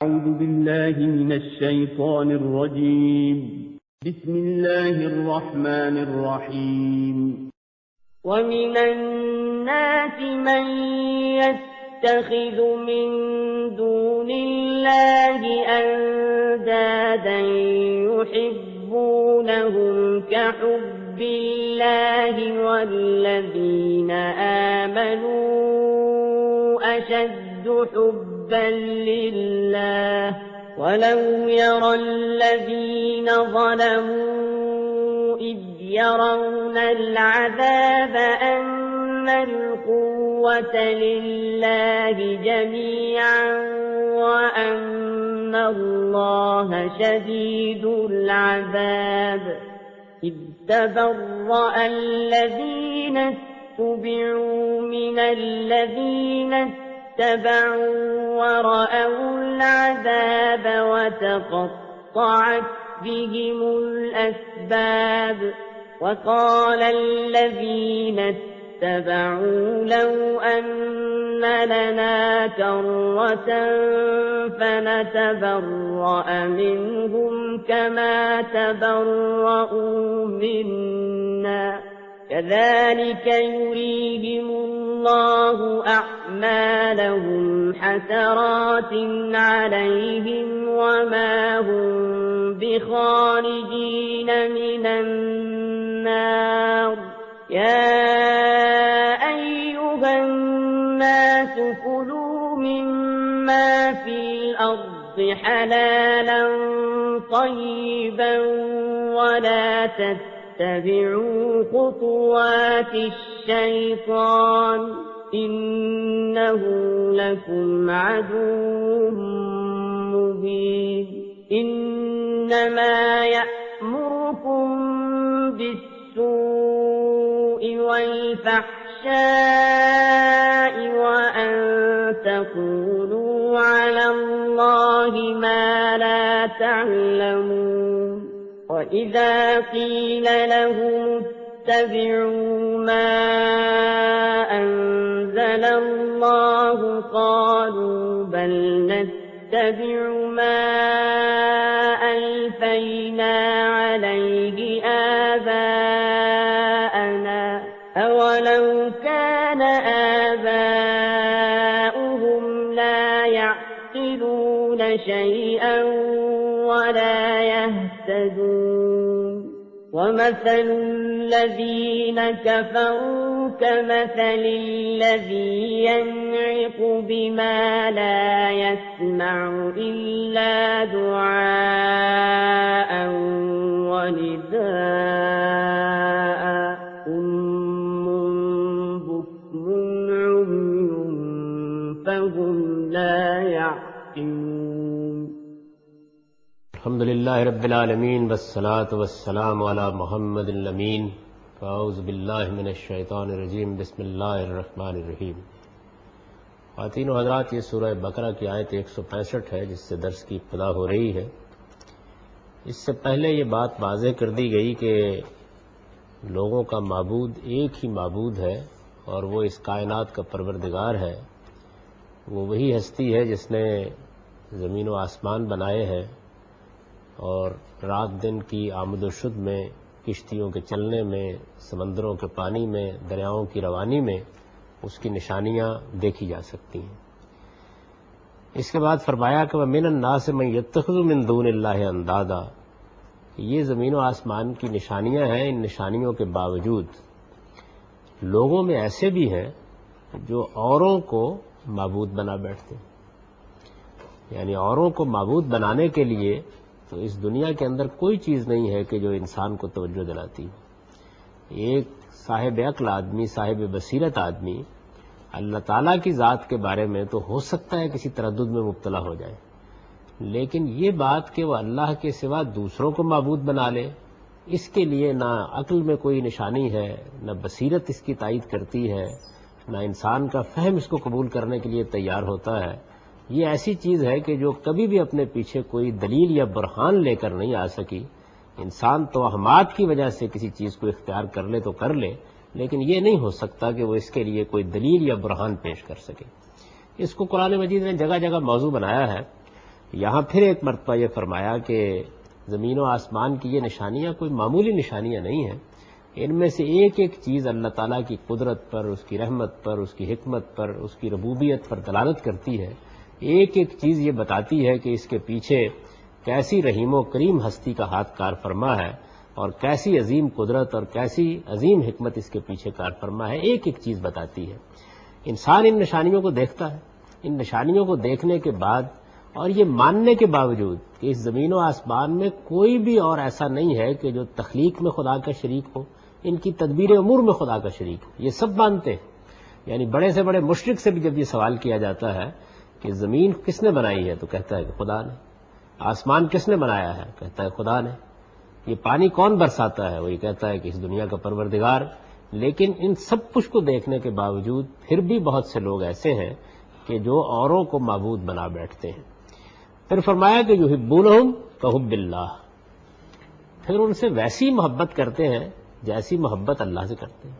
أعوذ بالله من الشيطان الرجيم. بسم الله الرحمن الرحيم. ومن الناس من يتخذ من دون الله أندادا يحبونهم كحب الله والذين آمنوا أشد حبا لله ولو يرى الذين ظلموا إذ يرون العذاب أن القوة لله جميعا وأن الله شديد العذاب إذ تبرأ الذين اتبعوا من الذين اتبعوا ورأوا العذاب وتقطعت بهم الأسباب وقال الذين اتبعوا لو أن لنا كرة فنتبرأ منهم كما تبرؤوا منا كذلك يريهم الله أعمالهم حسرات عليهم وما هم بخارجين من النار يا أيها الناس كلوا مما في الأرض حلالا طيبا ولا تتبعوا خطوات الشيطان إنه لكم عدو مبين إنما يأمركم بالسوء والفحشاء وأن تقولوا على الله ما لا تعلمون وإذا قيل لهم اتبعوا ما أنزل الله قالوا بل نتبع ما ألفينا عليه آباءنا أولو كان آباؤهم لا يعقلون شيئا ولا يهتدون ومثل الذين كفروا كمثل الذي ينعق بما لا يسمع إلا دعاء ونداء صم بكم عمي فهم لا يعقلون. الحمد للہ رب العالمین والصلاة والسلام علی محمد الامین فاعوذ باللہ من الشیطان الرجیم بسم اللہ الرحمن الرحیم. خواتین و حضرات، یہ سورہ بقرہ کی آیت 165 ہے جس سے درس کی ابتدا ہو رہی ہے. اس سے پہلے یہ بات واضح کر دی گئی کہ لوگوں کا معبود ایک ہی معبود ہے اور وہ اس کائنات کا پروردگار ہے. وہ وہی ہستی ہے جس نے زمین و آسمان بنائے ہیں اور رات دن کی آمد و شد میں، کشتیوں کے چلنے میں، سمندروں کے پانی میں، دریاؤں کی روانی میں اس کی نشانیاں دیکھی جا سکتی ہیں. اس کے بعد فرمایا کہ وَمِنَ النَّاسِ مَن يَتَّخِذُ مِن دُونِ اللَّهِ أَندَادًا. یہ زمین و آسمان کی نشانیاں ہیں. ان نشانیوں کے باوجود لوگوں میں ایسے بھی ہیں جو اوروں کو معبود بنا بیٹھتے ہیں. یعنی اوروں کو معبود بنانے کے لیے تو اس دنیا کے اندر کوئی چیز نہیں ہے کہ جو انسان کو توجہ دلاتی. ایک صاحب عقل آدمی، صاحب بصیرت آدمی اللہ تعالیٰ کی ذات کے بارے میں تو ہو سکتا ہے کسی تردد میں مبتلا ہو جائے، لیکن یہ بات کہ وہ اللہ کے سوا دوسروں کو معبود بنا لے، اس کے لیے نہ عقل میں کوئی نشانی ہے، نہ بصیرت اس کی تائید کرتی ہے، نہ انسان کا فہم اس کو قبول کرنے کے لیے تیار ہوتا ہے. یہ ایسی چیز ہے کہ جو کبھی بھی اپنے پیچھے کوئی دلیل یا برہان لے کر نہیں آ سکی. انسان توہمات کی وجہ سے کسی چیز کو اختیار کر لے تو کر لے، لیکن یہ نہیں ہو سکتا کہ وہ اس کے لیے کوئی دلیل یا برہان پیش کر سکے. اس کو قرآن مجید نے جگہ جگہ موضوع بنایا ہے. یہاں پھر ایک مرتبہ یہ فرمایا کہ زمین و آسمان کی یہ نشانیاں کوئی معمولی نشانیاں نہیں ہیں، ان میں سے ایک ایک چیز اللہ تعالیٰ کی قدرت پر، اس کی رحمت پر، اس کی حکمت پر، اس کی ربوبیت پر دلالت کرتی ہے. ایک ایک چیز یہ بتاتی ہے کہ اس کے پیچھے کیسی رحیم و کریم ہستی کا ہاتھ کار فرما ہے اور کیسی عظیم قدرت اور کیسی عظیم حکمت اس کے پیچھے کار فرما ہے. ایک ایک چیز بتاتی ہے. انسان ان نشانیوں کو دیکھتا ہے. ان نشانیوں کو دیکھنے کے بعد اور یہ ماننے کے باوجود کہ اس زمین و آسمان میں کوئی بھی اور ایسا نہیں ہے کہ جو تخلیق میں خدا کا شریک ہو، ان کی تدبیر امور میں خدا کا شریک ہو، یہ سب مانتے ہیں. یعنی بڑے سے بڑے مشرک سے بھی جب یہ سوال کیا جاتا ہے کہ زمین کس نے بنائی ہے تو کہتا ہے کہ خدا نے. آسمان کس نے بنایا ہے؟ کہتا ہے خدا نے. یہ پانی کون برساتا ہے؟ وہی کہتا ہے کہ اس دنیا کا پروردگار. لیکن ان سب کچھ کو دیکھنے کے باوجود پھر بھی بہت سے لوگ ایسے ہیں کہ جو اوروں کو معبود بنا بیٹھتے ہیں. پھر فرمایا کہ یحبونہم کحب اللہ، پھر ان سے ویسی محبت کرتے ہیں جیسی محبت اللہ سے کرتے ہیں.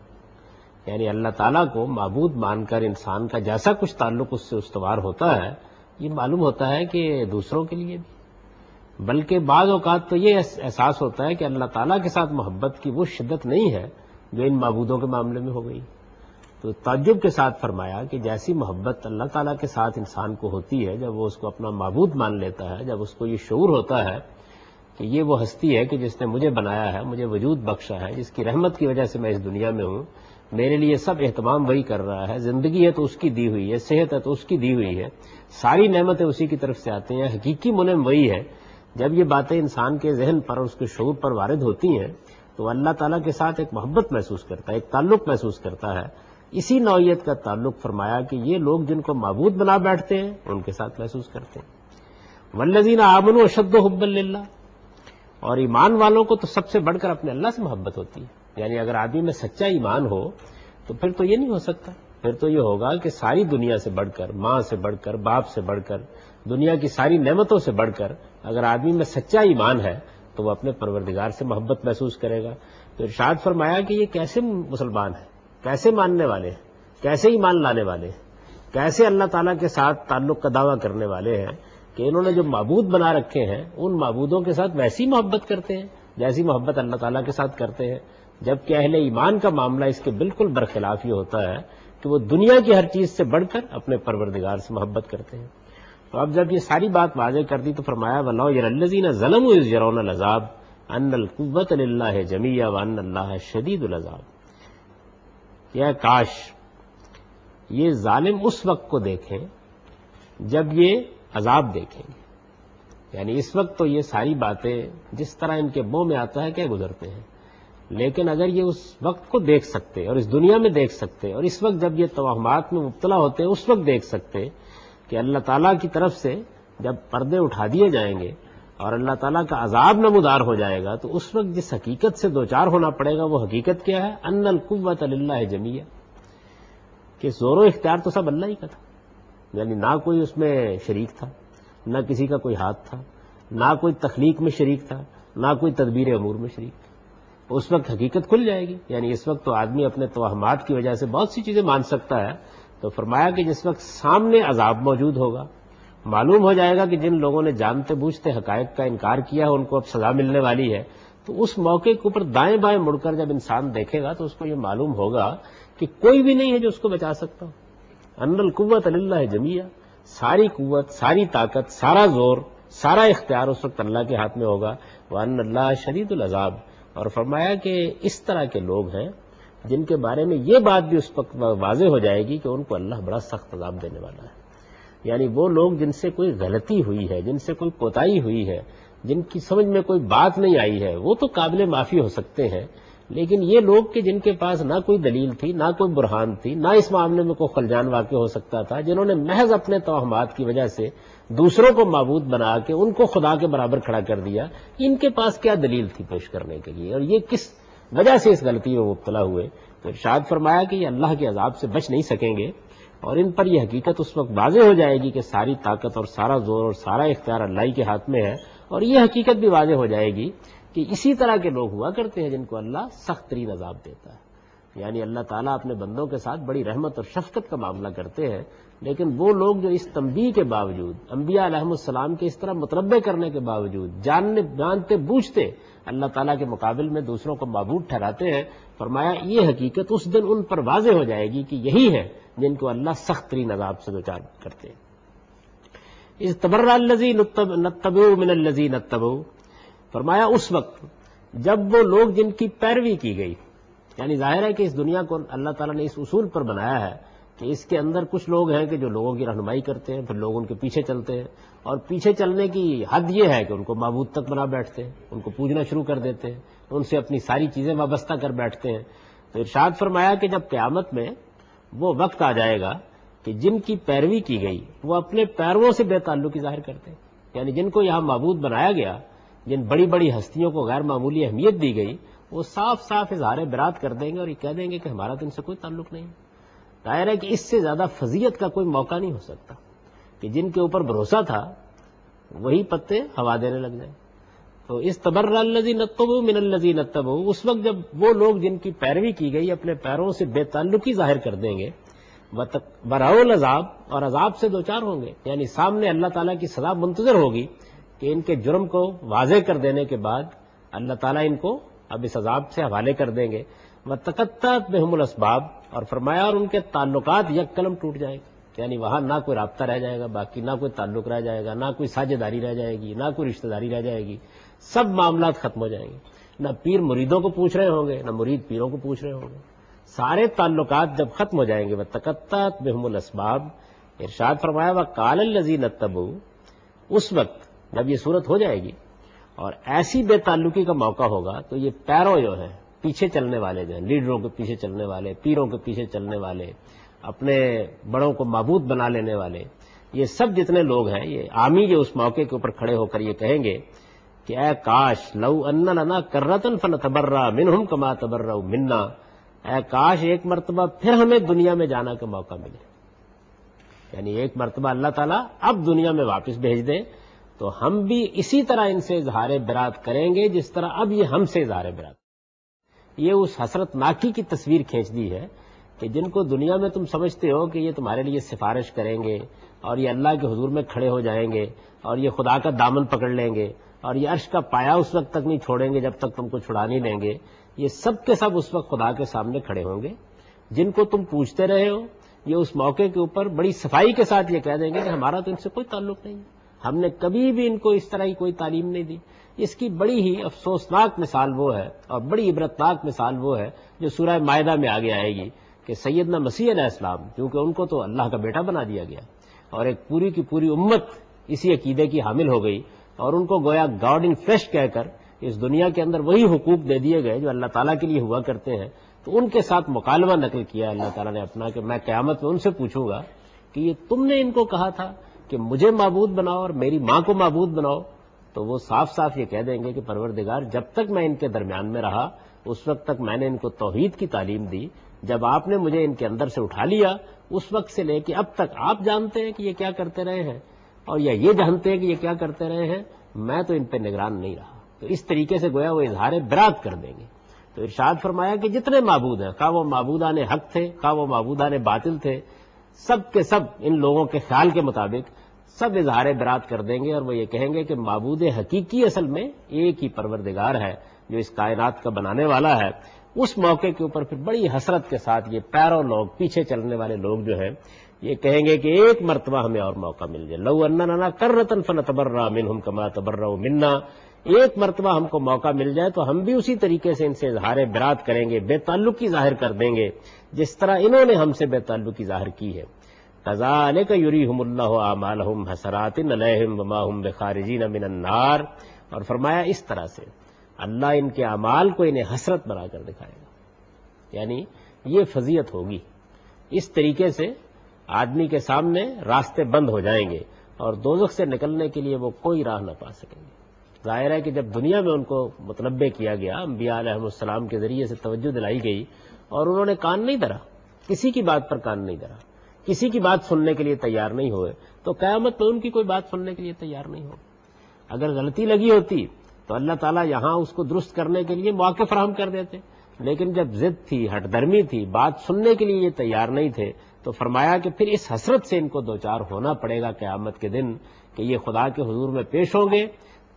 یعنی اللہ تعالیٰ کو معبود مان کر انسان کا جیسا کچھ تعلق اس سے استوار ہوتا ہے، یہ معلوم ہوتا ہے کہ دوسروں کے لیے بھی. بلکہ بعض اوقات تو یہ احساس ہوتا ہے کہ اللہ تعالیٰ کے ساتھ محبت کی وہ شدت نہیں ہے جو ان معبودوں کے معاملے میں ہو گئی. تو تعجب کے ساتھ فرمایا کہ جیسی محبت اللہ تعالیٰ کے ساتھ انسان کو ہوتی ہے جب وہ اس کو اپنا معبود مان لیتا ہے، جب اس کو یہ شعور ہوتا ہے کہ یہ وہ ہستی ہے کہ جس نے مجھے بنایا ہے، مجھے وجود بخشا ہے، جس کی رحمت کی وجہ سے میں اس دنیا میں ہوں، میرے لیے سب اہتمام وہی کر رہا ہے، زندگی ہے تو اس کی دی ہوئی ہے، صحت ہے تو اس کی دی ہوئی ہے، ساری نعمتیں اسی کی طرف سے آتی ہیں، حقیقی منعم وہی ہے. جب یہ باتیں انسان کے ذہن پر اور اس کے شعور پر وارد ہوتی ہیں تو اللہ تعالیٰ کے ساتھ ایک محبت محسوس کرتا ہے، ایک تعلق محسوس کرتا ہے. اسی نوعیت کا تعلق فرمایا کہ یہ لوگ جن کو معبود بنا بیٹھتے ہیں ان کے ساتھ محسوس کرتے ہیں. والذین آمنوا اشد حبا للہ، اور ایمان والوں کو تو سب سے بڑھ کر اپنے اللہ سے محبت ہوتی ہے. یعنی اگر آدمی میں سچا ایمان ہو تو پھر تو یہ نہیں ہو سکتا، پھر تو یہ ہوگا کہ ساری دنیا سے بڑھ کر، ماں سے بڑھ کر، باپ سے بڑھ کر، دنیا کی ساری نعمتوں سے بڑھ کر اگر آدمی میں سچا ایمان ہے تو وہ اپنے پروردگار سے محبت محسوس کرے گا. تو ارشاد فرمایا کہ یہ کیسے مسلمان ہیں، کیسے ماننے والے ہیں، کیسے ایمان لانے والے ہیں، کیسے اللہ تعالیٰ کے ساتھ تعلق کا دعویٰ کرنے والے ہیں کہ انہوں نے جو معبود بنا رکھے ہیں ان معبودوں کے ساتھ ویسی محبت کرتے ہیں جیسی محبت اللہ تعالیٰ کے ساتھ کرتے ہیں. جبکہ اہل ایمان کا معاملہ اس کے بالکل برخلاف یہ ہوتا ہے کہ وہ دنیا کی ہر چیز سے بڑھ کر اپنے پروردگار سے محبت کرتے ہیں. تو اب جب یہ ساری بات واضح کر دی تو فرمایا وَلَوْ يَرَى الَّذِينَ ظَلَمُوا إِذْ يَرَوْنَ الْعَذَابَ أَنَّ الْقُوَّةَ لِلَّهِ جَمِيعًا وَأَنَّ اللَّهَ شَدِيدُ الْعَذَابِ. یا کاش یہ ظالم اس وقت کو دیکھیں جب یہ عذاب دیکھیں گے. یعنی اس وقت تو یہ ساری باتیں جس طرح ان کے منہ میں آتا ہے کہ گزرتے ہیں، لیکن اگر یہ اس وقت کو دیکھ سکتے اور اس دنیا میں دیکھ سکتے اور اس وقت جب یہ توہمات میں مبتلا ہوتے ہیں اس وقت دیکھ سکتے کہ اللہ تعالیٰ کی طرف سے جب پردے اٹھا دیے جائیں گے اور اللہ تعالیٰ کا عذاب نمودار ہو جائے گا تو اس وقت جس حقیقت سے دوچار ہونا پڑے گا وہ حقیقت کیا ہے؟ ان القوۃ للہ جمیعا، کہ زور و اختیار تو سب اللہ ہی کا تھا. یعنی نہ کوئی اس میں شریک تھا، نہ کسی کا کوئی ہاتھ تھا، نہ کوئی تخلیق میں شریک تھا، نہ کوئی تدبیر امور میں شریک تھا. اس وقت حقیقت کھل جائے گی. یعنی اس وقت تو آدمی اپنے توہمات کی وجہ سے بہت سی چیزیں مان سکتا ہے. تو فرمایا کہ جس وقت سامنے عذاب موجود ہوگا، معلوم ہو جائے گا کہ جن لوگوں نے جانتے بوجھتے حقائق کا انکار کیا ہے ان کو اب سزا ملنے والی ہے. تو اس موقع کے اوپر دائیں بائیں مڑ کر جب انسان دیکھے گا تو اس کو یہ معلوم ہوگا کہ کوئی بھی نہیں ہے جو اس کو بچا سکتا ہو. ان القوۃ للہ جمیعا، ساری قوت، ساری طاقت، سارا زور، سارا اختیار اس وقت اللہ کے ہاتھ میں ہوگا. وان اللہ شدید العذاب. اور فرمایا کہ اس طرح کے لوگ ہیں جن کے بارے میں یہ بات بھی اس وقت واضح ہو جائے گی کہ ان کو اللہ بڑا سخت عذاب دینے والا ہے. یعنی وہ لوگ جن سے کوئی غلطی ہوئی ہے، جن سے کوئی کوتاہی ہوئی ہے، جن کی سمجھ میں کوئی بات نہیں آئی ہے، وہ تو قابل معافی ہو سکتے ہیں. لیکن یہ لوگ کہ جن کے پاس نہ کوئی دلیل تھی، نہ کوئی برہان تھی، نہ اس معاملے میں کوئی خلجان واقع ہو سکتا تھا، جنہوں نے محض اپنے توہمات کی وجہ سے دوسروں کو معبود بنا کے ان کو خدا کے برابر کھڑا کر دیا، ان کے پاس کیا دلیل تھی پیش کرنے کے لیے، اور یہ کس وجہ سے اس غلطی میں مبتلا ہوئے. تو ارشاد فرمایا کہ یہ اللہ کے عذاب سے بچ نہیں سکیں گے، اور ان پر یہ حقیقت اس وقت واضح ہو جائے گی کہ ساری طاقت اور سارا زور اور سارا اختیار اللہ ہی کے ہاتھ میں ہے. اور یہ حقیقت بھی واضح ہو جائے گی کہ اسی طرح کے لوگ ہوا کرتے ہیں جن کو اللہ سخت ترین عذاب دیتا ہے. یعنی اللہ تعالیٰ اپنے بندوں کے ساتھ بڑی رحمت اور شفقت کا معاملہ کرتے ہیں، لیکن وہ لوگ جو اس تنبیہ کے باوجود، انبیاء علیہم السلام کے اس طرح متنبع کرنے کے باوجود، جانتے بوجھتے اللہ تعالیٰ کے مقابل میں دوسروں کو معبود ٹھہراتے ہیں، فرمایا یہ حقیقت اس دن ان پر واضح ہو جائے گی کہ یہی ہے جن کو اللہ سخت ترین عذاب سے دوچار کرتے ہیں۔ اس تبرأ الذین اتبعوا من الذین اتبعوا، فرمایا اس وقت جب وہ لوگ جن کی پیروی کی گئی، یعنی ظاہر ہے کہ اس دنیا کو اللہ تعالیٰ نے اس اصول پر بنایا ہے کہ اس کے اندر کچھ لوگ ہیں کہ جو لوگوں کی رہنمائی کرتے ہیں، پھر لوگ ان کے پیچھے چلتے ہیں، اور پیچھے چلنے کی حد یہ ہے کہ ان کو معبود تک بنا بیٹھتے ہیں، ان کو پوجنا شروع کر دیتے ہیں، ان سے اپنی ساری چیزیں وابستہ کر بیٹھتے ہیں۔ تو ارشاد فرمایا کہ جب قیامت میں وہ وقت آ جائے گا کہ جن کی پیروی کی گئی وہ اپنے پیرووں سے بے تعلقی ظاہر کرتے ہیں، یعنی جن کو یہاں معبود بنایا گیا، جن بڑی بڑی ہستیوں کو غیر معمولی اہمیت دی گئی، وہ صاف صاف اظہار برات کر دیں گے اور یہ کہہ دیں گے کہ ہمارا تو ان سے کوئی تعلق نہیں۔ ظاہر ہے کہ اس سے زیادہ فضیلت کا کوئی موقع نہیں ہو سکتا کہ جن کے اوپر بھروسہ تھا وہی پتے ہوا دینے لگ جائیں۔ تو اس تبرأ الذین اتبعوا من الذین اتبعوا، اس وقت جب وہ لوگ جن کی پیروی کی گئی اپنے پیروں سے بے تعلقی ظاہر کر دیں گے، ورأوا العذاب، اور عذاب سے دوچار ہوں گے، یعنی سامنے اللہ تعالیٰ کی سزا منتظر ہوگی کہ ان کے جرم کو واضح کر دینے کے بعد اللہ تعالیٰ ان کو اب اس عذاب سے حوالے کر دیں گے۔ وَتَقَطَّعَتْ بِهُمُ الْأَسْبَابُ، اور فرمایا اور ان کے تعلقات یک قلم ٹوٹ جائیں گے، یعنی وہاں نہ کوئی رابطہ رہ جائے گا، باقی نہ کوئی تعلق رہ جائے گا، نہ کوئی ساجھیداری رہ جائے گی، نہ کوئی رشتہ داری رہ جائے گی، سب معاملات ختم ہو جائیں گے، نہ پیر مریدوں کو پوچھ رہے ہوں گے، نہ مرید پیروں کو پوچھ رہے ہوں گے، سارے تعلقات جب ختم ہو جائیں گے۔ وَتَقَطَّعَتْ بِهُمُ الْأَسْبَابُ، ارشاد فرمایا وَقَالَ الَّذِينَ اتَّبَعُوا، اس وقت جب یہ صورت ہو جائے گی اور ایسی بے تعلقی کا موقع ہوگا تو یہ پیروں جو ہیں، پیچھے چلنے والے جو ہیں، لیڈروں کے پیچھے چلنے والے، پیروں کے پیچھے چلنے والے، اپنے بڑوں کو معبود بنا لینے والے، یہ سب جتنے لوگ ہیں یہ عامی جو اس موقع کے اوپر کھڑے ہو کر یہ کہیں گے کہ اے کاش لو ان لنا کرۃ فنتبرأ منہم کما تبرؤوا منا، اے کاش ایک مرتبہ پھر ہمیں دنیا میں جانا کا موقع ملے، یعنی ایک مرتبہ اللہ تعالیٰ اب دنیا میں واپس بھیج دیں تو ہم بھی اسی طرح ان سے اظہار برات کریں گے جس طرح اب یہ ہم سے اظہار برات۔ یہ اس حسرت ناکی کی تصویر کھینچ دی ہے کہ جن کو دنیا میں تم سمجھتے ہو کہ یہ تمہارے لیے سفارش کریں گے اور یہ اللہ کے حضور میں کھڑے ہو جائیں گے اور یہ خدا کا دامن پکڑ لیں گے اور یہ عرش کا پایا اس وقت تک نہیں چھوڑیں گے جب تک تم کو چھڑا نہیں لیں گے، یہ سب کے سب اس وقت خدا کے سامنے کھڑے ہوں گے۔ جن کو تم پوچھتے رہے ہو یہ اس موقع کے اوپر بڑی صفائی کے ساتھ یہ کہہ دیں گے کہ ہمارا تو ان سے کوئی تعلق نہیں ہے، ہم نے کبھی بھی ان کو اس طرح کی کوئی تعلیم نہیں دی۔ اس کی بڑی ہی افسوسناک مثال وہ ہے اور بڑی عبرتناک مثال وہ ہے جو سورہ مائدہ میں آگے آئے گی کہ سیدنا مسیح علیہ السلام، کیونکہ ان کو تو اللہ کا بیٹا بنا دیا گیا اور ایک پوری کی پوری امت اسی عقیدے کی حامل ہو گئی اور ان کو گویا گاڈ ان فلیش کہہ کر اس دنیا کے اندر وہی حقوق دے دیے گئے جو اللہ تعالیٰ کے لیے ہوا کرتے ہیں، تو ان کے ساتھ مکالمہ نقل کیا اللہ تعالیٰ نے اپنا کہ میں قیامت میں ان سے پوچھوں گا کہ یہ تم نے ان کو کہا تھا کہ مجھے معبود بناؤ اور میری ماں کو معبود بناؤ، تو وہ صاف صاف یہ کہہ دیں گے کہ پروردگار جب تک میں ان کے درمیان میں رہا اس وقت تک میں نے ان کو توحید کی تعلیم دی، جب آپ نے مجھے ان کے اندر سے اٹھا لیا اس وقت سے لے کے اب تک آپ جانتے ہیں کہ یہ کیا کرتے رہے ہیں اور یا یہ جانتے ہیں کہ یہ کیا کرتے رہے ہیں، میں تو ان پہ نگران نہیں رہا۔ تو اس طریقے سے گویا وہ اظہار برات کر دیں گے۔ تو ارشاد فرمایا کہ جتنے معبود ہیں، خواہ وہ معبودان حق تھے خواہ وہ معبودان باطل تھے، سب کے سب ان لوگوں کے خیال کے مطابق سب اظہار برات کر دیں گے اور وہ یہ کہیں گے کہ معبود حقیقی اصل میں ایک ہی پروردگار ہے جو اس کائنات کا بنانے والا ہے۔ اس موقع کے اوپر پھر بڑی حسرت کے ساتھ یہ پیروں لوگ، پیچھے چلنے والے لوگ جو ہیں یہ کہیں گے کہ ایک مرتبہ ہمیں اور موقع مل جائے، لو ان لنا کرۃ فنتبرأ منہم کما تبرؤوا منا، ایک مرتبہ ہم کو موقع مل جائے تو ہم بھی اسی طریقے سے ان سے اظہار برات کریں گے، بے تعلقی ظاہر کر دیں گے جس طرح انہوں نے ہم سے بے تعلقی ظاہر کی ہے۔ کذالک یریہم اللہ اعمالہم حسرات علیہم وما ہم بخارجین من النار، اور فرمایا اس طرح سے اللہ ان کے اعمال کو انہیں حسرت بنا کر دکھائے گا، یعنی یہ فضیلت ہوگی۔ اس طریقے سے آدمی کے سامنے راستے بند ہو جائیں گے اور دوزخ سے نکلنے کے لیے وہ کوئی راہ نہ پا سکیں گے۔ ظاہر ہے کہ جب دنیا میں ان کو متنبع کیا گیا، انبیاء علیہ السلام کے ذریعے سے توجہ دلائی گئی اور انہوں نے کان نہیں دھرا، کسی کی بات پر کان نہیں دھرا، کسی کی بات سننے کے لیے تیار نہیں ہوئے، تو قیامت میں ان کی کوئی بات سننے کے لیے تیار نہیں ہو۔ اگر غلطی لگی ہوتی تو اللہ تعالیٰ یہاں اس کو درست کرنے کے لیے مواقع فراہم کر دیتے، لیکن جب ضد تھی، ہٹ درمی تھی، بات سننے کے لیے یہ تیار نہیں تھے، تو فرمایا کہ پھر اس حسرت سے ان کو دوچار ہونا پڑے گا قیامت کے دن کہ یہ خدا کے حضور میں پیش ہوں گے،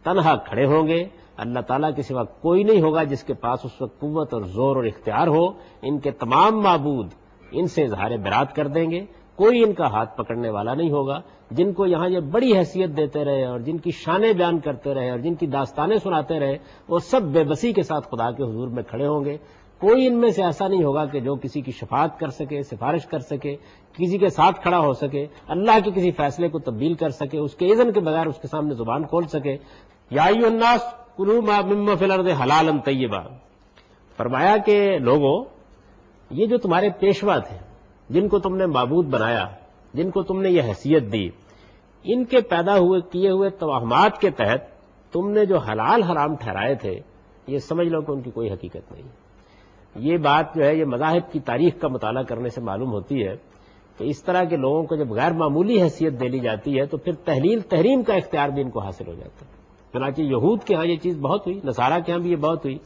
تنہا کھڑے ہوں گے، اللہ تعالیٰ کے سوا کوئی نہیں ہوگا جس کے پاس اس وقت قوت اور زور اور اختیار ہو، ان کے تمام معبود ان سے اظہار برات کر دیں گے، کوئی ان کا ہاتھ پکڑنے والا نہیں ہوگا، جن کو یہاں یہ بڑی حیثیت دیتے رہے اور جن کی شانیں بیان کرتے رہے اور جن کی داستانیں سناتے رہے، وہ سب بے بسی کے ساتھ خدا کے حضور میں کھڑے ہوں گے۔ کوئی ان میں سے ایسا نہیں ہوگا کہ جو کسی کی شفاعت کر سکے، سفارش کر سکے، کسی کے ساتھ کھڑا ہو سکے، اللہ کے کسی فیصلے کو تبدیل کر سکے، اس کے اذن کے بغیر اس کے سامنے زبان کھول سکے۔ یا ایھا الناس کلوا مما فی الارض حلالا طیبا، فرمایا کہ لوگوں، یہ جو تمہارے پیشوا تھے، جن کو تم نے معبود بنایا، جن کو تم نے یہ حیثیت دی، ان کے پیدا ہوئے کیے ہوئے توہمات کے تحت تم نے جو حلال حرام ٹھہرائے تھے، یہ سمجھ لو کہ ان کی کوئی حقیقت نہیں۔ یہ بات جو ہے یہ مذاہب کی تاریخ کا مطالعہ کرنے سے معلوم ہوتی ہے کہ اس طرح کے لوگوں کو جب غیر معمولی حیثیت دے لی جاتی ہے تو پھر تحلیل تحریم کا اختیار بھی ان کو حاصل ہو جاتا ہے۔ چنانچہ یہود کے ہاں یہ چیز بہت ہوئی، نصارہ کے ہاں بھی یہ بہت ہوئی۔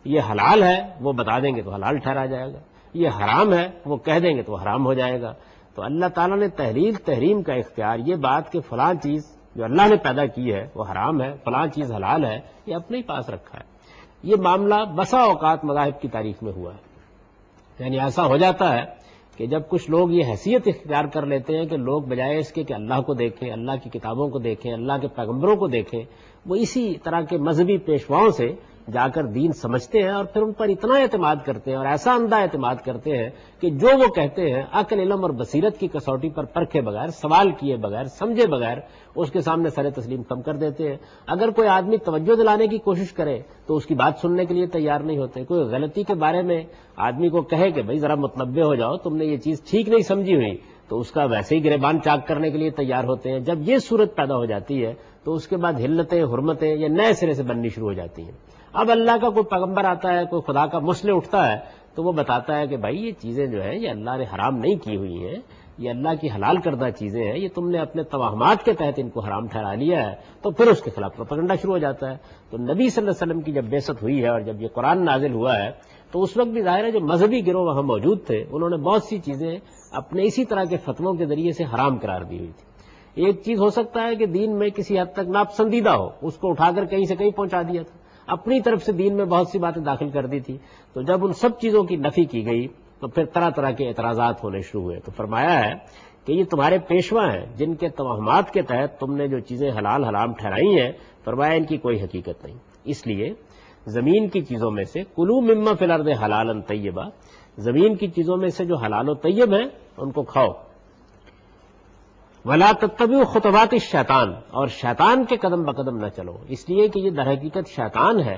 یہ حلال ہے وہ بتا دیں گے تو حلال ٹھہرا جائے گا، یہ حرام ہے وہ کہہ دیں گے تو حرام ہو جائے گا۔ تو اللہ تعالیٰ نے تحلیل تحریم کا اختیار، یہ بات کہ فلاں چیز جو اللہ نے پیدا کی ہے وہ حرام ہے، فلاں چیز حلال ہے، یہ اپنے ہی پاس رکھا ہے۔ یہ معاملہ بسا اوقات مذاہب کی تاریخ میں ہوا ہے، یعنی ایسا ہو جاتا ہے کہ جب کچھ لوگ یہ حیثیت اختیار کر لیتے ہیں کہ لوگ بجائے اس کے کہ اللہ کو دیکھیں، اللہ کی کتابوں کو دیکھیں، اللہ کے پیغمبروں کو دیکھیں، وہ اسی طرح کے مذہبی پیشواؤں سے جا کر دین سمجھتے ہیں اور پھر ان پر اتنا اعتماد کرتے ہیں اور ایسا اندھا اعتماد کرتے ہیں کہ جو وہ کہتے ہیں عقل، علم اور بصیرت کی کسوٹی پر پرکھے بغیر، سوال کیے بغیر، سمجھے بغیر اس کے سامنے سر تسلیم کم کر دیتے ہیں۔ اگر کوئی آدمی توجہ دلانے کی کوشش کرے تو اس کی بات سننے کے لیے تیار نہیں ہوتے۔ کوئی غلطی کے بارے میں آدمی کو کہے کہ بھائی ذرا متنبہ ہو جاؤ، تم نے یہ چیز ٹھیک نہیں سمجھی ہوئی، تو اس کا ویسے ہی گریبان چاک کرنے کے لیے تیار ہوتے ہیں۔ جب یہ صورت پیدا ہو جاتی ہے تو اس کے بعد حلتیں، حرمتیں یہ نئے سرے سے بننی شروع ہو جاتی ہیں۔ اب اللہ کا کوئی پیغمبر آتا ہے، کوئی خدا کا مسلح اٹھتا ہے تو وہ بتاتا ہے کہ بھائی یہ چیزیں جو ہیں یہ اللہ نے حرام نہیں کی ہوئی ہیں، یہ اللہ کی حلال کردہ چیزیں ہیں، یہ تم نے اپنے توہمات کے تحت ان کو حرام ٹھہرا لیا ہے، تو پھر اس کے خلاف پروپیگنڈا شروع ہو جاتا ہے۔ تو نبی صلی اللہ علیہ وسلم کی جب بعثت ہوئی ہے اور جب یہ قرآن نازل ہوا ہے تو اس وقت بھی ظاہر ہے جو مذہبی گروہ وہاں موجود تھے انہوں نے بہت سی چیزیں اپنے اسی طرح کے فتووں کے ذریعے سے حرام قرار دی ہوئی تھی۔ ایک چیز ہو سکتا ہے کہ دین میں کسی حد تک ناپسندیدہ ہو، اس کو اٹھا کر کہیں سے کہیں پہنچا دیا تھا، اپنی طرف سے دین میں بہت سی باتیں داخل کر دی تھی۔ تو جب ان سب چیزوں کی نفی کی گئی تو پھر طرح طرح کے اعتراضات ہونے شروع ہوئے۔ تو فرمایا ہے کہ یہ تمہارے پیشوا ہیں جن کے توہمات کے تحت تم نے جو چیزیں حلال حرام ٹھہرائی ہیں، فرمایا ان کی کوئی حقیقت نہیں۔ اس لیے زمین کی چیزوں میں سے کلوا مما فی الارض حلالا طیبا، زمین کی چیزوں میں سے جو حلال و طیب ہیں ان کو کھاؤ۔ ولا تتبعوا خطوات الشیطان، اور شیطان کے قدم بقدم نہ چلو، اس لیے کہ یہ در حقیقت شیطان ہے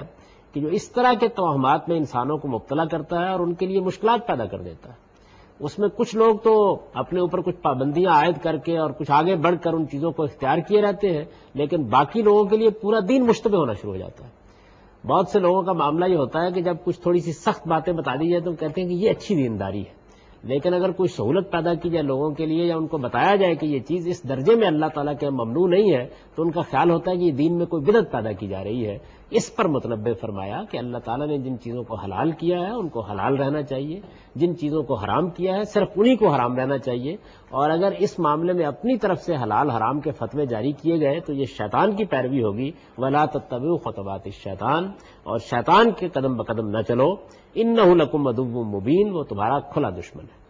کہ جو اس طرح کے توہمات میں انسانوں کو مبتلا کرتا ہے اور ان کے لیے مشکلات پیدا کر دیتا ہے۔ اس میں کچھ لوگ تو اپنے اوپر کچھ پابندیاں عائد کر کے اور کچھ آگے بڑھ کر ان چیزوں کو اختیار کیے رہتے ہیں، لیکن باقی لوگوں کے لیے پورا دین مشتبہ ہونا شروع ہو جاتا ہے۔ بہت سے لوگوں کا معاملہ یہ ہوتا ہے کہ جب کچھ تھوڑی سی سخت باتیں بتا دی جائے تو کہتے ہیں کہ یہ اچھی دینداری ہے، لیکن اگر کوئی سہولت پیدا کی جائے لوگوں کے لیے یا ان کو بتایا جائے کہ یہ چیز اس درجے میں اللہ تعالیٰ کے ممنوع نہیں ہے تو ان کا خیال ہوتا ہے کہ یہ دین میں کوئی بدعت پیدا کی جا رہی ہے۔ اس پر متنبہ فرمایا کہ اللہ تعالیٰ نے جن چیزوں کو حلال کیا ہے ان کو حلال رہنا چاہیے، جن چیزوں کو حرام کیا ہے صرف انہی کو حرام رہنا چاہیے، اور اگر اس معاملے میں اپنی طرف سے حلال حرام کے فتوے جاری کیے گئے تو یہ شیطان کی پیروی ہوگی۔ ولا تتبعوا خطوات الشیطان، اور شیطان کے قدم بقدم نہ چلو، انہ لکم عدو مبین، وہ تمہارا کھلا دشمن ہے۔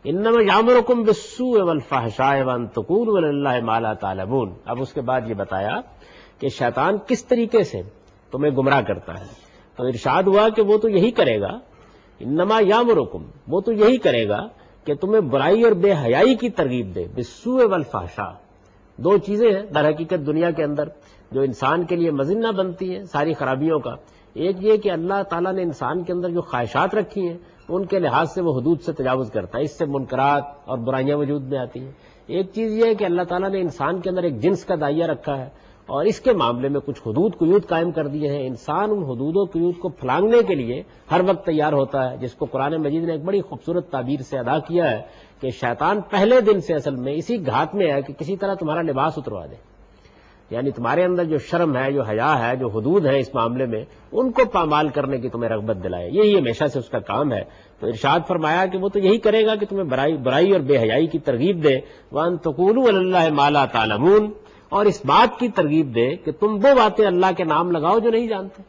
انما یامرکم بالسوء والفحشاء وان تقولوا علی اللہ ما لا تعلمون، اب اس کے بعد یہ بتایا کہ شیطان کس طریقے سے تمہیں گمراہ کرتا ہے۔ تو ارشاد ہوا کہ وہ تو یہی کرے گا، انما یامرکم، وہ تو یہی کرے گا کہ تمہیں برائی اور بے حیائی کی ترغیب دے، بالسوء والفحشاء۔ دو چیزیں ہیں در حقیقت دنیا کے اندر جو انسان کے لیے مظنہ بنتی ہیں ساری خرابیوں کا۔ ایک یہ کہ اللہ تعالیٰ نے انسان کے اندر جو خواہشات رکھی ہیں ان کے لحاظ سے وہ حدود سے تجاوز کرتا ہے، اس سے منکرات اور برائیاں وجود میں آتی ہیں۔ ایک چیز یہ ہے کہ اللہ تعالیٰ نے انسان کے اندر ایک جنس کا دائیہ رکھا ہے اور اس کے معاملے میں کچھ حدود قیود قائم کر دیے ہیں۔ انسان ان حدود و قیود کو پھلانگنے کے لیے ہر وقت تیار ہوتا ہے، جس کو قرآن مجید نے ایک بڑی خوبصورت تعبیر سے ادا کیا ہے کہ شیطان پہلے دن سے اصل میں اسی گھات میں ہے کہ کسی طرح تمہارا لباس اتروا دے، یعنی تمہارے اندر جو شرم ہے، جو حیا ہے، جو حدود ہے اس معاملے میں، ان کو پامال کرنے کی تمہیں رغبت دلائے، یہی ہمیشہ سے اس کا کام ہے۔ تو ارشاد فرمایا کہ وہ تو یہی کرے گا کہ تمہیں برائی اور بے حیائی کی ترغیب دے، وَأَن تَقُولُوا عَلَى اللَّهِ مَا لَا تَعْلَمُونَ، اور اس بات کی ترغیب دے کہ تم وہ باتیں اللہ کے نام لگاؤ جو نہیں جانتے،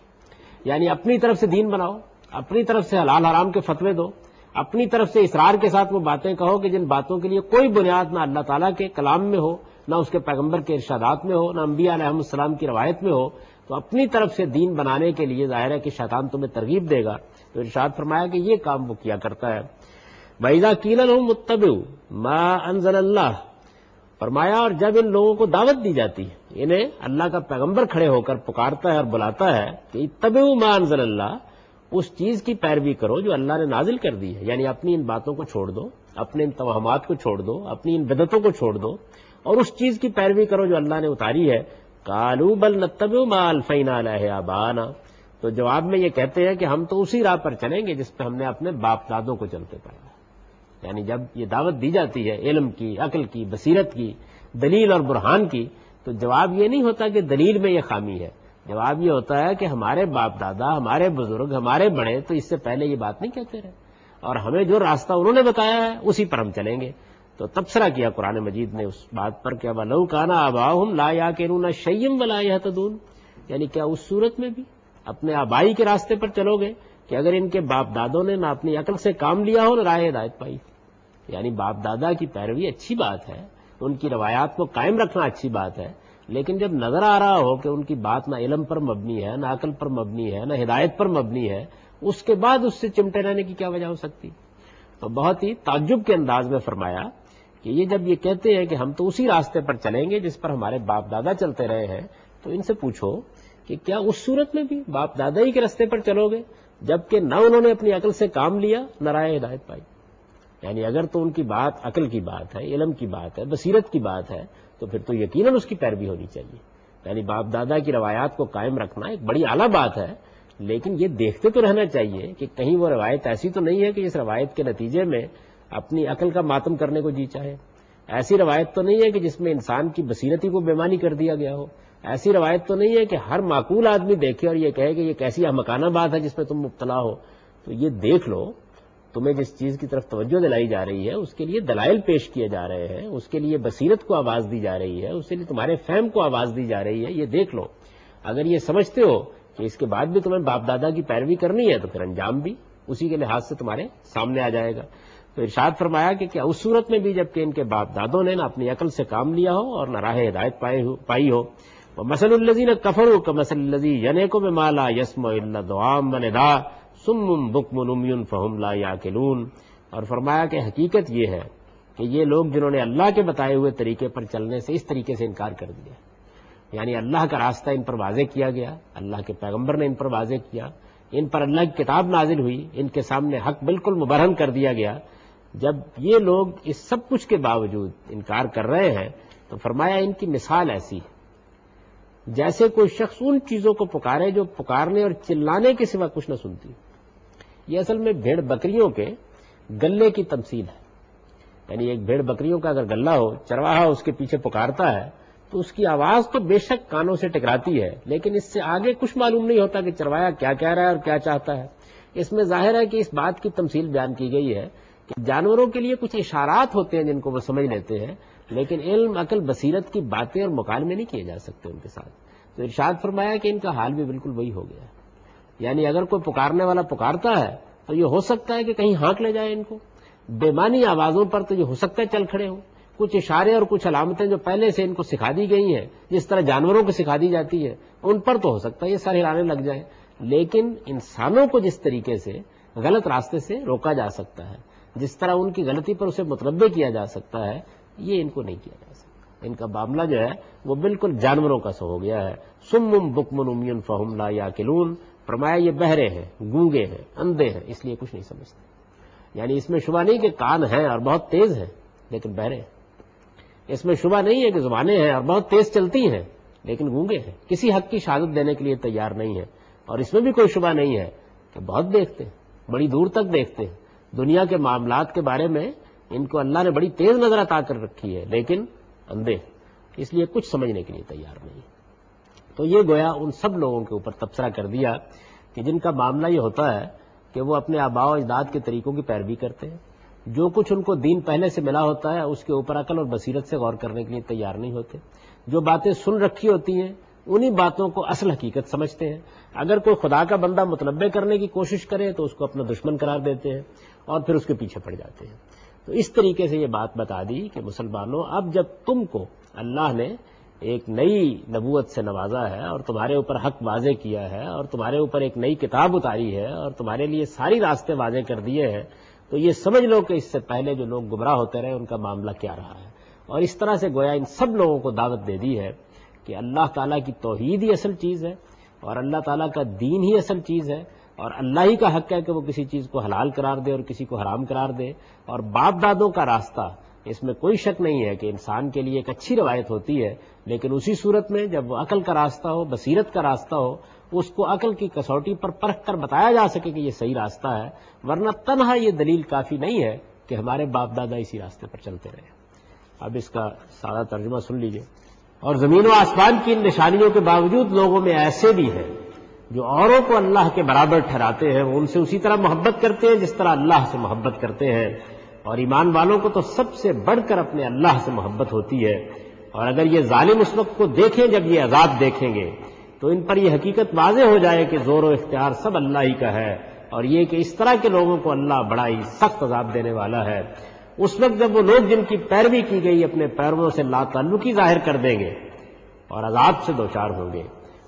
یعنی اپنی طرف سے دین بناؤ، اپنی طرف سے حلال حرام کے فتوے دو، اپنی طرف سے اصرار کے ساتھ وہ باتیں کہو کہ جن باتوں کے لیے کوئی بنیاد نہ اللہ تعالیٰ کے کلام میں ہو، نہ اس کے پیغمبر کے ارشادات میں ہو، نہ انبیاء علیہ السلام کی روایت میں ہو۔ تو اپنی طرف سے دین بنانے کے لیے ظاہر ہے کہ شیطان تمہیں ترغیب دے گا۔ تو ارشاد فرمایا کہ یہ کام وہ کیا کرتا ہے۔ وَإِذَا قِيلَ لَهُمُ اتَّبِعُوا مَا أَنزَلَ اللَّهُ، فرمایا اور جب ان لوگوں کو دعوت دی جاتی ہے، انہیں اللہ کا پیغمبر کھڑے ہو کر پکارتا ہے اور بلاتا ہے کہ اتبعوا ما انزل اللہ، اس چیز کی پیروی کرو جو اللہ نے نازل کر دی ہے، یعنی اپنی ان باتوں کو چھوڑ دو، اپنے ان توہمات کو چھوڑ دو، اپنی ان بدعتوں کو چھوڑ دو اور اس چیز کی پیروی کرو جو اللہ نے اتاری ہے۔ قالوا بل نتبع ما الفینا علیہ آباءنا، تو جواب میں یہ کہتے ہیں کہ ہم تو اسی راہ پر چلیں گے جس پہ ہم نے اپنے باپ دادوں کو چلتے پایا۔ یعنی جب یہ دعوت دی جاتی ہے علم کی، عقل کی، بصیرت کی، دلیل اور برہان کی، تو جواب یہ نہیں ہوتا کہ دلیل میں یہ خامی ہے، جواب یہ ہوتا ہے کہ ہمارے باپ دادا، ہمارے بزرگ، ہمارے بڑے تو اس سے پہلے یہ بات نہیں کہتے رہے، اور ہمیں جو راستہ انہوں نے بتایا ہے اسی پر ہم چلیں گے۔ تو تبصرہ کیا قرآن مجید نے اس بات پر کہ وَلَوْ كَانَ آبَاؤُهُمْ لَا يَعْقِلُونَ شَيْئًا وَلَا يَهْتَدُونَ، یعنی کیا اس صورت میں بھی اپنے آبائی کے راستے پر چلو گے کہ اگر ان کے باپ دادوں نے نہ اپنی عقل سے کام لیا ہو نہ راہ ہدایت پائی۔ یعنی باپ دادا کی پیروی اچھی بات ہے، ان کی روایات کو قائم رکھنا اچھی بات ہے، لیکن جب نظر آ رہا ہو کہ ان کی بات نہ علم پر مبنی ہے، نہ عقل پر مبنی ہے، نہ ہدایت پر مبنی ہے، اس کے بعد اس سے چمٹے رہنے کی کیا وجہ ہو سکتی؟ تو بہت ہی تعجب کے انداز میں فرمایا کہ یہ جب یہ کہتے ہیں کہ ہم تو اسی راستے پر چلیں گے جس پر ہمارے باپ دادا چلتے رہے ہیں، تو ان سے پوچھو کہ کیا اس صورت میں بھی باپ دادا ہی کے راستے پر چلو گے جبکہ نہ انہوں نے اپنی عقل سے کام لیا نہ راہ ہدایت پائی؟ یعنی اگر تو ان کی بات عقل کی بات ہے، علم کی بات ہے، بصیرت کی بات ہے، تو پھر تو یقیناً اس کی پیروی ہونی چاہیے۔ یعنی باپ دادا کی روایات کو قائم رکھنا ایک بڑی اعلیٰ بات ہے، لیکن یہ دیکھتے تو رہنا چاہیے کہ کہیں وہ روایت ایسی تو نہیں ہے کہ اس روایت کے نتیجے میں اپنی عقل کا ماتم کرنے کو جی چاہے، ایسی روایت تو نہیں ہے کہ جس میں انسان کی بصیرتی کو بے معنی کر دیا گیا ہو، ایسی روایت تو نہیں ہے کہ ہر معقول آدمی دیکھے اور یہ کہے کہ یہ کیسی احمقانہ بات ہے جس میں تم مبتلا ہو۔ تو یہ دیکھ لو، تمہیں جس چیز کی طرف توجہ دلائی جا رہی ہے اس کے لیے دلائل پیش کیے جا رہے ہیں، اس کے لیے بصیرت کو آواز دی جا رہی ہے، اس کے لیے تمہارے فہم کو آواز دی جا رہی ہے، یہ دیکھ لو۔ اگر یہ سمجھتے ہو کہ اس کے بعد بھی تمہیں باپ دادا کی پیروی کرنی ہے تو پھر انجام بھی اسی کے لحاظ سے تمہارے سامنے آ جائے گا۔ تو ارشاد فرمایا کہ کیا اس صورت میں بھی جبکہ ان کے باپ دادوں نے نہ اپنی عقل سے کام لیا ہو اور نہ راہ ہدایت پائی ہو۔ وَمَثَلُ الَّذِينَ كَفَرُوا كَمَثَلِ الَّذِي يَنْعِقُ بِمَا لَا يَسْمَعُ إِلَّا دُعَاءً وَنِدَاءً صُمٌّ بُكْمٌ عُمْيٌ فَهُمْ لَا يَعْقِلُونَ، اور فرمایا کہ حقیقت یہ ہے کہ یہ لوگ جنہوں نے اللہ کے بتائے ہوئے طریقے پر چلنے سے اس طریقے سے انکار کر دیا، یعنی اللہ کا راستہ ان پر واضح کیا گیا، اللہ کے پیغمبر نے ان پر واضح کیا، ان پر اللہ کی کتاب نازل ہوئی، ان کے سامنے حق بالکل مبرہن کر دیا گیا، جب یہ لوگ اس سب کچھ کے باوجود انکار کر رہے ہیں تو فرمایا ان کی مثال ایسی ہے جیسے کوئی شخص ان چیزوں کو پکارے جو پکارنے اور چلانے کے سوا کچھ نہ سنتی۔ یہ اصل میں بھیڑ بکریوں کے گلے کی تمثیل ہے، یعنی ایک بھیڑ بکریوں کا اگر گلہ ہو، چرواہا اس کے پیچھے پکارتا ہے تو اس کی آواز تو بے شک کانوں سے ٹکراتی ہے، لیکن اس سے آگے کچھ معلوم نہیں ہوتا کہ چرواہا کیا کہہ رہا ہے اور کیا چاہتا ہے۔ اس میں ظاہر ہے کہ اس بات کی تمثیل بیان کی گئی ہے کہ جانوروں کے لیے کچھ اشارات ہوتے ہیں جن کو وہ سمجھ لیتے ہیں، لیکن علم، عقل، بصیرت کی باتیں اور مکالمے نہیں کیے جا سکتے ان کے ساتھ۔ تو ارشاد فرمایا کہ ان کا حال بھی بالکل وہی ہو گیا ہے، یعنی اگر کوئی پکارنے والا پکارتا ہے تو یہ ہو سکتا ہے کہ کہیں ہانک لے جائے ان کو، بے معنی آوازوں پر تو یہ ہو سکتا ہے چل کھڑے ہوں، کچھ اشارے اور کچھ علامتیں جو پہلے سے ان کو سکھا دی گئی ہیں جس طرح جانوروں کو سکھا دی جاتی ہے ان پر تو ہو سکتا ہے یہ سر ہلانے لگ جائیں، لیکن انسانوں کو جس طریقے سے غلط راستے سے روکا جا سکتا ہے، جس طرح ان کی غلطی پر اسے متنبع کیا جا سکتا ہے، یہ ان کو نہیں کیا جا سکتا۔ ان کا معاملہ جو ہے وہ بالکل جانوروں کا سا ہو گیا ہے۔ صم بکم عمی فہم لا یعقلون، فرمایا یہ بہرے ہیں، گونگے ہیں، اندھے ہیں، اس لیے کچھ نہیں سمجھتے۔ یعنی اس میں شبہ نہیں کہ کان ہیں اور بہت تیز ہیں لیکن بہرے ہیں، اس میں شبہ نہیں ہے کہ زبانیں ہیں اور بہت تیز چلتی ہیں لیکن گونگے ہیں، کسی حق کی شہادت دینے کے لیے تیار نہیں ہے، اور اس میں بھی کوئی شبہ نہیں ہے کہ بہت دیکھتے ہیں، بڑی دور تک دیکھتے ہیں، دنیا کے معاملات کے بارے میں ان کو اللہ نے بڑی تیز نظر عطا کر رکھی ہے لیکن اندھے۔ اس لیے کچھ سمجھنے کے لیے تیار نہیں. تو یہ گویا ان سب لوگوں کے اوپر تبصرہ کر دیا کہ جن کا معاملہ یہ ہوتا ہے کہ وہ اپنے آباء و اجداد کے طریقوں کی پیروی کرتے ہیں، جو کچھ ان کو دین پہلے سے ملا ہوتا ہے اس کے اوپر عقل اور بصیرت سے غور کرنے کے لیے تیار نہیں ہوتے، جو باتیں سن رکھی ہوتی ہیں انہی باتوں کو اصل حقیقت سمجھتے ہیں. اگر کوئی خدا کا بندہ متنبع کرنے کی کوشش کرے تو اس کو اپنا دشمن قرار دیتے ہیں اور پھر اس کے پیچھے پڑ جاتے ہیں. تو اس طریقے سے یہ بات بتا دی کہ مسلمانوں، اب جب تم کو اللہ نے ایک نئی نبوت سے نوازا ہے اور تمہارے اوپر حق واضح کیا ہے اور تمہارے اوپر ایک نئی کتاب اتاری ہے اور تمہارے لیے ساری راستے واضح کر دیے ہیں، تو یہ سمجھ لو کہ اس سے پہلے جو لوگ گمراہ ہوتے رہے ان کا معاملہ کیا رہا ہے. اور اس طرح سے گویا ان سب لوگوں کو دعوت دے دی ہے کہ اللہ تعالیٰ کی توحید ہی اصل چیز ہے اور اللہ تعالیٰ کا دین ہی اصل چیز ہے، اور اللہ ہی کا حق ہے کہ وہ کسی چیز کو حلال قرار دے اور کسی کو حرام قرار دے. اور باپ دادوں کا راستہ، اس میں کوئی شک نہیں ہے کہ انسان کے لیے ایک اچھی روایت ہوتی ہے، لیکن اسی صورت میں جب وہ عقل کا راستہ ہو، بصیرت کا راستہ ہو، اس کو عقل کی کسوٹی پر پرکھ کر بتایا جا سکے کہ یہ صحیح راستہ ہے، ورنہ تنہا یہ دلیل کافی نہیں ہے کہ ہمارے باپ دادا اسی راستے پر چلتے رہے. اب اس کا سادہ ترجمہ سن لیجئے. اور زمین و آسمان کی ان نشانیوں کے باوجود لوگوں میں ایسے بھی ہیں جو اوروں کو اللہ کے برابر ٹھہراتے ہیں، وہ ان سے اسی طرح محبت کرتے ہیں جس طرح اللہ سے محبت کرتے ہیں. اور ایمان والوں کو تو سب سے بڑھ کر اپنے اللہ سے محبت ہوتی ہے. اور اگر یہ ظالم اس وقت کو دیکھیں جب یہ عذاب دیکھیں گے تو ان پر یہ حقیقت واضح ہو جائے کہ زور و اختیار سب اللہ ہی کا ہے، اور یہ کہ اس طرح کے لوگوں کو اللہ بڑا ہی سخت عذاب دینے والا ہے. اس وقت جب وہ لوگ جن کی پیروی کی گئی اپنے پیرووں سے لا تعلقی ظاہر کر دیں گے اور عذاب سے دوچار ہوں گے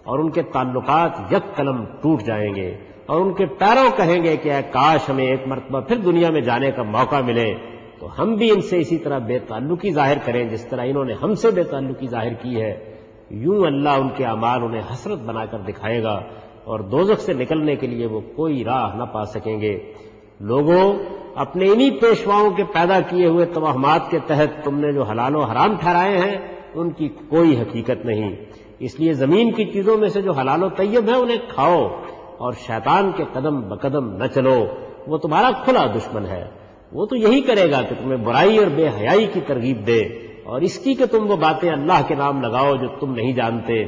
اور ان کے تعلقات یک قلم ٹوٹ جائیں گے اور ان کے پیروں کہیں گے کہ اے کاش ہمیں ایک مرتبہ پھر دنیا میں جانے کا موقع ملے تو ہم بھی ان سے اسی طرح بے تعلقی ظاہر کریں جس طرح انہوں نے ہم سے بے تعلقی ظاہر کی ہے. یوں اللہ ان کے اعمال انہیں حسرت بنا کر دکھائے گا اور دوزخ سے نکلنے کے لیے وہ کوئی راہ نہ پا سکیں گے. لوگوں، اپنے انہی پیشواؤں کے پیدا کیے ہوئے توہمات کے تحت تم نے جو حلال و حرام ٹھہرائے ہیں ان کی کوئی حقیقت نہیں. اس لیے زمین کی چیزوں میں سے جو حلال و طیب ہے انہیں کھاؤ اور شیطان کے قدم بقدم نہ چلو، وہ تمہارا کھلا دشمن ہے. وہ تو یہی کرے گا کہ تمہیں برائی اور بے حیائی کی ترغیب دے اور اس کی کہ تم وہ باتیں اللہ کے نام لگاؤ جو تم نہیں جانتے.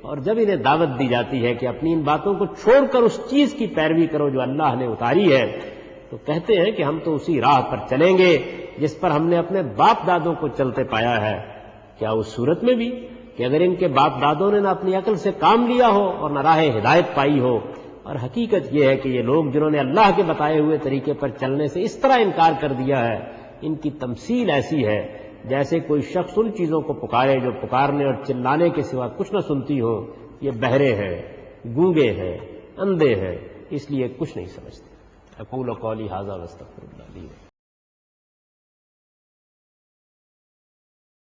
اور جب انہیں دعوت دی جاتی ہے کہ اپنی ان باتوں کو چھوڑ کر اس چیز کی پیروی کرو جو اللہ نے اتاری ہے، تو کہتے ہیں کہ ہم تو اسی راہ پر چلیں گے جس پر ہم نے اپنے باپ دادوں کو چلتے پایا ہے. کیا اس صورت میں بھی کہ اگر ان کے باپ دادوں نے نہ اپنی عقل سے کام لیا ہو اور نہ راہ ہدایت پائی ہو. اور حقیقت یہ ہے کہ یہ لوگ جنہوں نے اللہ کے بتائے ہوئے طریقے پر چلنے سے اس طرح انکار کر دیا ہے، ان کی تمثیل ایسی ہے جیسے کوئی شخص ان چیزوں کو پکارے جو پکارنے اور چلانے کے سوا کچھ نہ سنتی ہو. یہ بہرے ہیں، گونگے ہیں، اندھے ہیں، اس لیے کچھ نہیں سمجھتے. اقول قولی ھذا واستغفر اللہ لی.